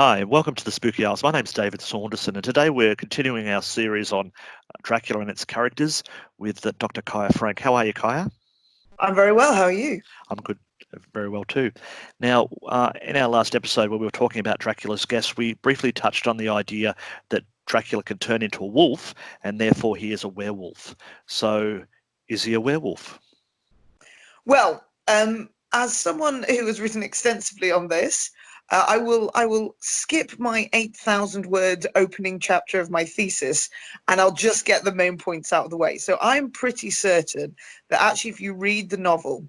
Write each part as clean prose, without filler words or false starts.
Hi, welcome to the Spooky Hours. My name's David Saunderson, and today we're continuing our series on Dracula and its characters with Dr. Kaja Franck. How are you, Kaja? I'm very well. How are you? I'm good, very well too. Now, in our last episode where we were talking about Dracula's guests, we briefly touched on the idea that Dracula can turn into a wolf, and therefore he is a werewolf. So, is he a werewolf? Well, as someone who has written extensively on this, I will skip my 8,000 word opening chapter of my thesis, and I'll just get the main points out of the way. So I'm pretty certain that actually, if you read the novel,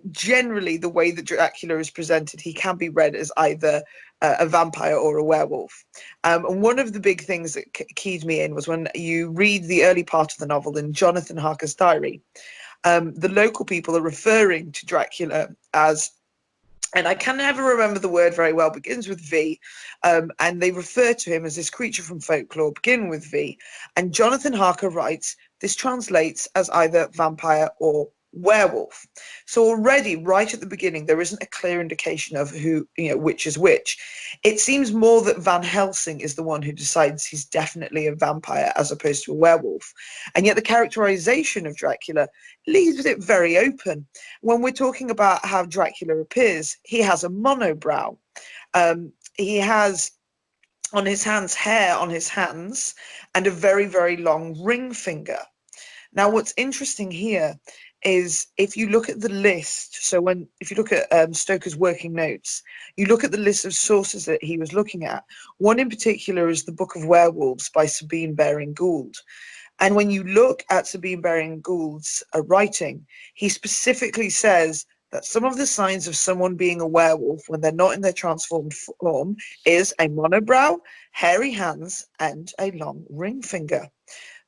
generally the way that Dracula is presented, he can be read as either a vampire or a werewolf. And one of the big things that keyed me in was when you read the early part of the novel in Jonathan Harker's diary. The local people are referring to Dracula as, and I can never remember the word very well, begins with V, and they refer to him as this creature from folklore, begin with V. And Jonathan Harker writes, this translates as either vampire or werewolf. So already, right at the beginning, there isn't a clear indication of who, which is which. It seems more that Van Helsing is the one who decides he's definitely a vampire as opposed to a werewolf. And yet the characterization of Dracula leaves it very open. When we're talking about how Dracula appears, he has a monobrow. He has on his hands hair on his hands and a very, very long ring finger. Now, what's interesting here is if you look at the list, so if you look at Stoker's working notes, you look at the list of sources that he was looking at. One in particular is the Book of Werewolves by Sabine Baring-Gould. And when you look at Sabine Baring-Gould's writing, he specifically says that some of the signs of someone being a werewolf when they're not in their transformed form is a monobrow, hairy hands, and a long ring finger.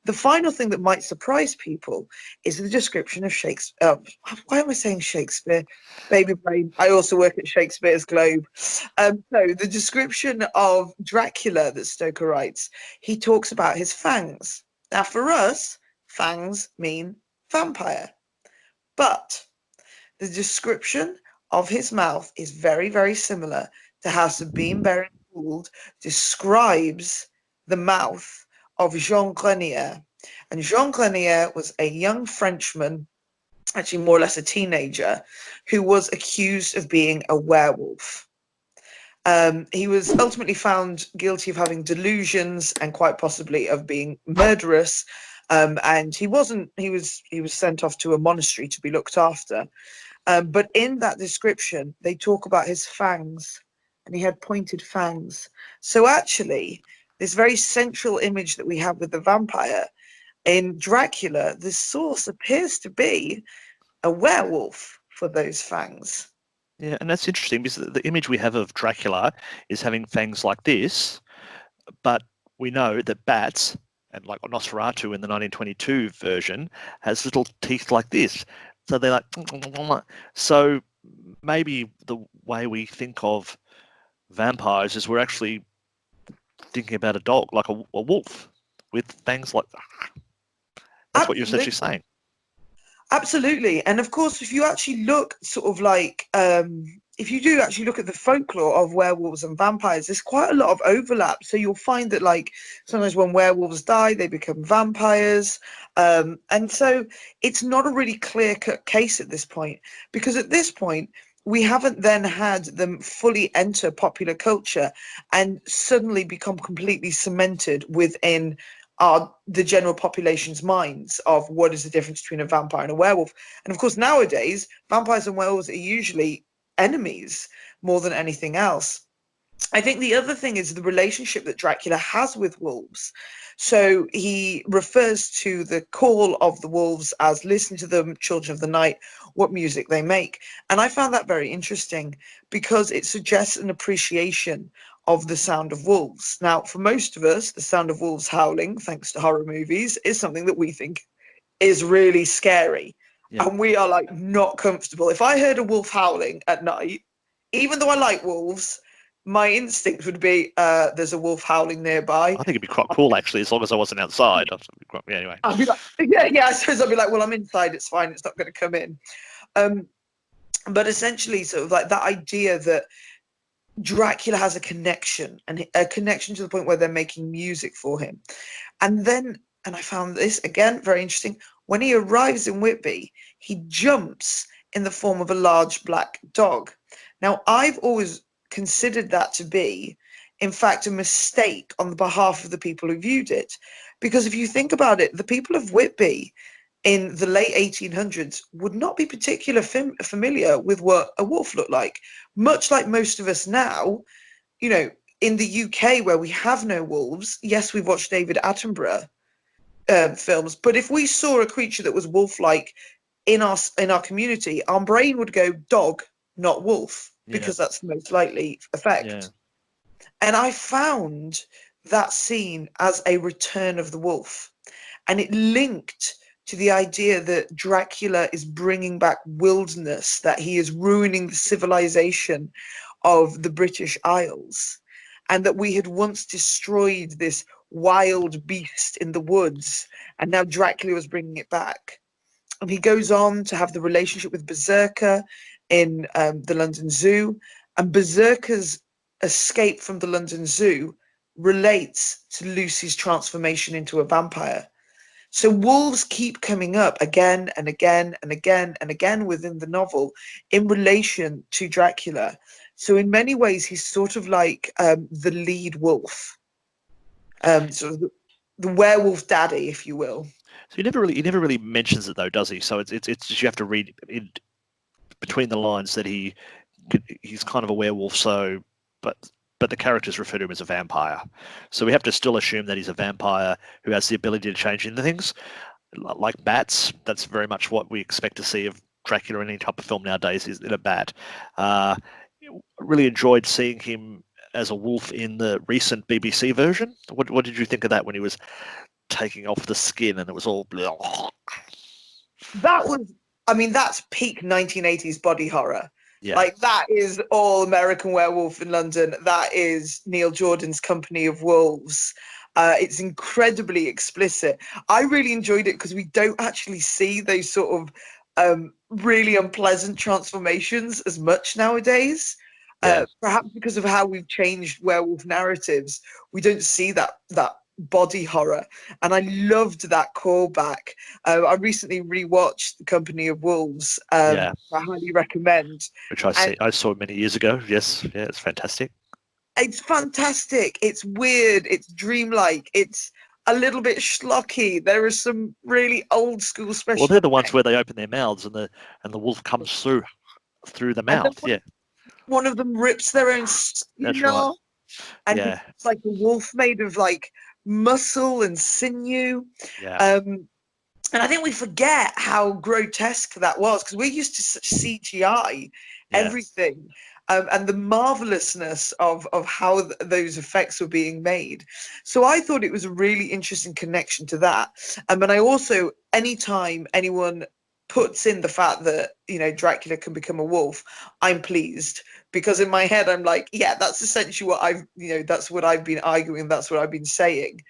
The final thing that might surprise people is the description of Shakespeare. Why am I saying Shakespeare? Baby brain. I also work at Shakespeare's Globe. So the description of Dracula that Stoker writes, he talks about his fangs. Now, for us, fangs mean vampire. But the description of his mouth is very, very similar to how Sabine Baring-Gould describes the mouth of Jean Grenier. And Jean Grenier was a young Frenchman, actually more or less a teenager, who was accused of being a werewolf. He was ultimately found guilty of having delusions and quite possibly of being murderous. And he was sent off to a monastery to be looked after. But in that description, they talk about his fangs, and he had pointed fangs. So actually, this very central image that we have with the vampire in Dracula, the source appears to be a werewolf for those fangs. Yeah, and that's interesting because the image we have of Dracula is having fangs like this, but we know that bats, and like Nosferatu in the 1922 version, has little teeth like this. So they're like, so maybe the way we think of vampires is we're actually thinking about a dog, like a wolf with fangs like that. That's what you're essentially saying. Absolutely. And of course, if you actually look sort of like, if you do actually look at the folklore of werewolves and vampires, there's quite a lot of overlap. So you'll find that like sometimes when werewolves die, they become vampires. And so it's not a really clear-cut case at this point, because at this point, we haven't then had them fully enter popular culture and suddenly become completely cemented within the general population's minds of what is the difference between a vampire and a werewolf. And of course, nowadays, vampires and werewolves are usually enemies more than anything else. I think the other thing is the relationship that Dracula has with wolves. So he refers to the call of the wolves as listen to them, children of the night, what music they make. And I found that very interesting because it suggests an appreciation of the sound of wolves. Now, for most of us, the sound of wolves howling, thanks to horror movies, is something that we think is really scary. Yeah. And we are like not comfortable. If I heard a wolf howling at night, even though I like wolves, my instinct would be there's a wolf howling nearby. I think it'd be quite cool, actually, as long as I wasn't outside. Anyway. I'd be like, yeah, I suppose I'd be like, well, I'm inside, it's fine, it's not going to come in. But essentially, sort of like that idea that Dracula has a connection, and a connection to the point where they're making music for him. And then, and I found this again very interesting, when he arrives in Whitby, he jumps in the form of a large black dog. Now, I've always considered that to be, in fact, a mistake on the behalf of the people who viewed it. Because if you think about it, the people of Whitby in the late 1800s would not be particularly familiar with what a wolf looked like. Much like most of us now, you know, in the UK where we have no wolves, yes, we've watched David Attenborough films, but if we saw a creature that was wolf-like in our community, our brain would go dog, not wolf, because that's the most likely effect. Yeah. And I found that scene as a return of the wolf, and it linked to the idea that Dracula is bringing back wilderness, that he is ruining the civilization of the British Isles, and that we had once destroyed this wild beast in the woods, and now Dracula was bringing it back. And he goes on to have the relationship with Berserker in the London Zoo, and Berserker's escape from the London Zoo relates to Lucy's transformation into a vampire. So wolves keep coming up again and again and again and again within the novel in relation to Dracula. So in many ways, he's sort of like the lead wolf, sort of the werewolf daddy, if you will. So he never really mentions it though, does he? So it's just, you have to read in between the lines that he's kind of a werewolf. So, but the characters refer to him as a vampire. So we have to still assume that he's a vampire who has the ability to change into things, like bats. That's very much what we expect to see of Dracula in any type of film nowadays, is in a bat. Really enjoyed seeing him as a wolf in the recent BBC version. What did you think of that when he was taking off the skin and it was all blah? That was, I mean, that's peak 1980s body horror. Yeah. Like, that is all American Werewolf in London. That is Neil Jordan's Company of Wolves. It's incredibly explicit. I really enjoyed it because we don't actually see those sort of really unpleasant transformations as much nowadays. Perhaps because of how we've changed werewolf narratives, we don't see that body horror, and I loved that callback. I recently rewatched The Company of Wolves. I highly recommend. Which I saw many years ago. Yes, yeah, it's fantastic. It's fantastic. It's weird. It's dreamlike. It's a little bit schlocky. There are some really old school special. Well, they're the ones where they open their mouths and the wolf comes through the mouth. One of them rips their own skin off. And it's like a wolf made of like muscle and sinew. And I think we forget how grotesque that was, because we're used to CGI everything, and the marvelousness of how those effects were being made. So I thought it was a really interesting connection to that. And I also, anytime anyone puts in the fact that, you know, Dracula can become a wolf, I'm pleased, because in my head I'm like, yeah, that's essentially what that's what I've been arguing, that's what I've been saying.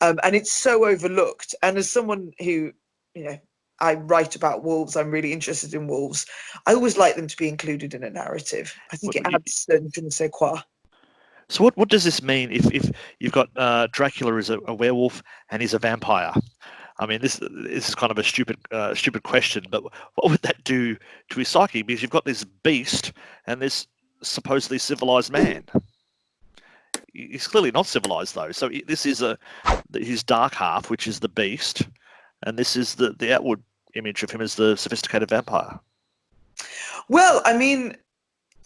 And it's so overlooked. And as someone who, you know, I write about wolves, I'm really interested in wolves, I always like them to be included in a narrative. I think it adds certain je ne sais quoi. So what does this mean if you've got Dracula is a werewolf and he's a vampire? I mean, this is kind of a stupid question, but what would that do to his psyche? Because you've got this beast and this supposedly civilized man. He's clearly not civilized, though. So this is his dark half, which is the beast, and this is the outward image of him as the sophisticated vampire. Well, I mean,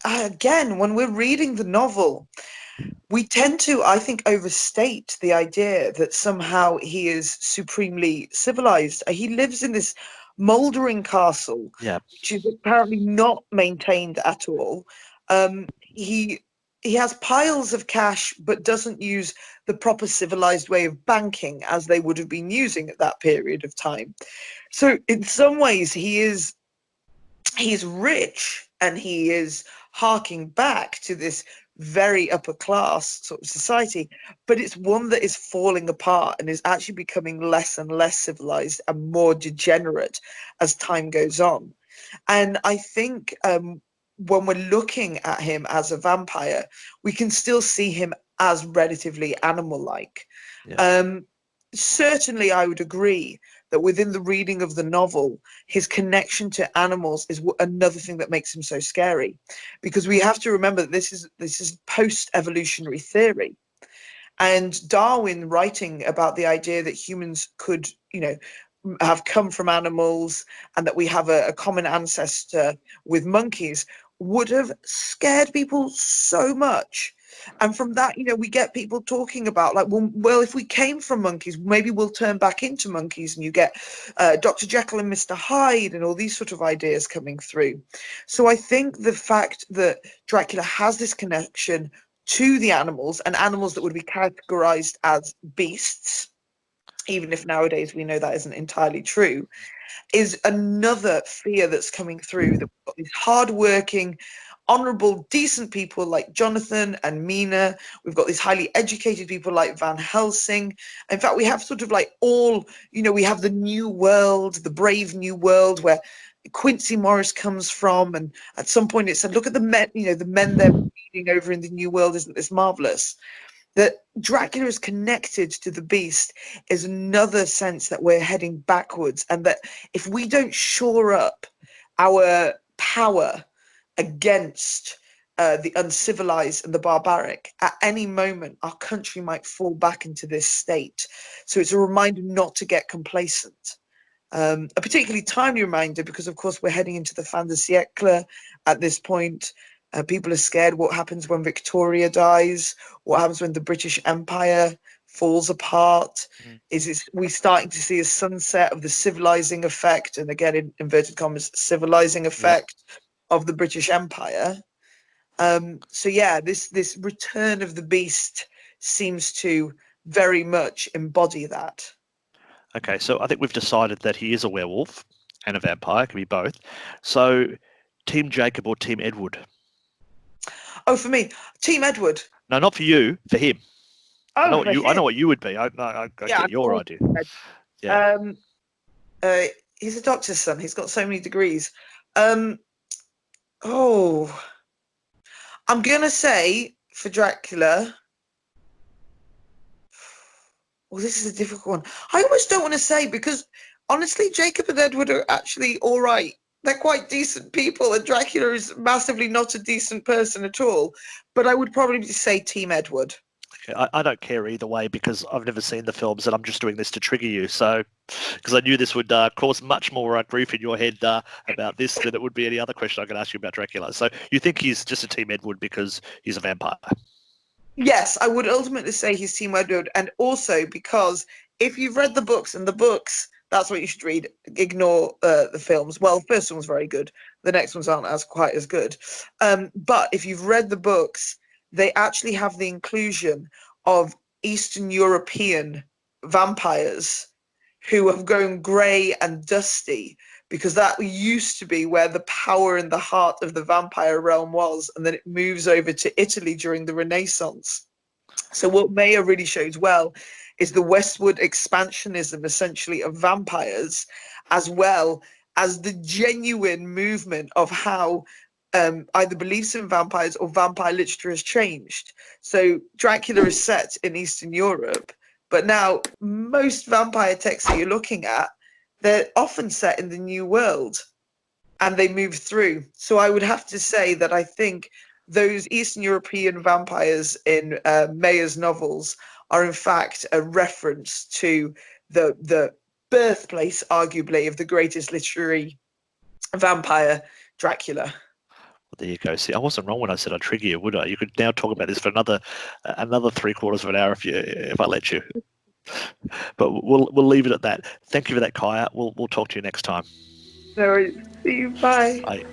again, when we're reading the novel, we tend to, I think, overstate the idea that somehow he is supremely civilized. He lives in this mouldering castle, which is apparently not maintained at all. He has piles of cash, but doesn't use the proper civilized way of banking as they would have been using at that period of time. So in some ways, he is rich, and he is harking back to this very upper class sort of society, but it's one that is falling apart and is actually becoming less and less civilized and more degenerate as time goes on. And I think when we're looking at him as a vampire, we can still see him as relatively animal-like. Yeah. Certainly, I would agree that within the reading of the novel, his connection to animals is another thing that makes him so scary, because we have to remember that this is post-evolutionary theory. And Darwin, writing about the idea that humans could, have come from animals and that we have a common ancestor with monkeys, would have scared people so much. And from that, we get people talking about like, well, if we came from monkeys, maybe we'll turn back into monkeys, and you get Dr. Jekyll and Mr. Hyde and all these sort of ideas coming through. So I think the fact that Dracula has this connection to the animals, and animals that would be categorized as beasts, even if nowadays we know that isn't entirely true, is another fear that's coming through, that we've got these hardworking, honorable, decent people like Jonathan and Mina. We've got these highly educated people like Van Helsing. In fact, we have sort of like all, we have the new world, the brave new world where Quincy Morris comes from. And at some point it said, look at the men, the men they're breeding over in the new world. Isn't this marvelous? That Dracula is connected to the beast is another sense that we're heading backwards, and that if we don't shore up our power against the uncivilized and the barbaric, at any moment our country might fall back into this state. So it's a reminder not to get complacent. A particularly timely reminder because, of course, we're heading into the fin de siècle at this point. People are scared what happens when Victoria dies, what happens when the British Empire falls apart. Is we starting to see a sunset of the civilizing effect, and again, in inverted commas, civilizing effect of the British Empire. So yeah, this return of the beast seems to very much embody that. Okay, so I think we've decided that he is a werewolf and a vampire, can be both. So, Team Jacob or Team Edward? Oh, for me, Team Edward. No, not for you, for him. I know Oh, what for you. I him. know what you would be. I Yeah, get your idea. Yeah. Um, he's a doctor's son. He's got so many degrees. Um, oh, I'm gonna say for Dracula. Well, this is a difficult one. I almost don't want to say, because honestly, Jacob and Edward are actually all right. They're quite decent people, and Dracula is massively not a decent person at all. But I would probably say Team Edward. Okay, I don't care either way because I've never seen the films and I'm just doing this to trigger you. So, because I knew this would cause much more grief in your head about this than it would be any other question I could ask you about Dracula. So, you think he's just a Team Edward because he's a vampire? Yes, I would ultimately say he's Team Edward, and also because if you've read the books, and the books, that's what you should read. Ignore the films. Well, the first one's very good. The next ones aren't as quite as good. But if you've read the books, they actually have the inclusion of Eastern European vampires who have grown grey and dusty, because that used to be where the power and the heart of the vampire realm was, and then it moves over to Italy during the Renaissance. So what Maya really shows well is the westward expansionism, essentially, of vampires, as well as the genuine movement of how either beliefs in vampires or vampire literature has changed. So Dracula is set in Eastern Europe, but now most vampire texts that you're looking at, they're often set in the New World, and they move through. So I would have to say that I think those Eastern European vampires in Maya's novels are in fact a reference to the birthplace, arguably, of the greatest literary vampire, Dracula. Well, there you go. See, I wasn't wrong when I said I'd trigger you, would I? You could now talk about this for another 3/4 of an hour if I let you. But we'll leave it at that. Thank you for that, Kaya. We'll talk to you next time. So, see you. Bye. Bye.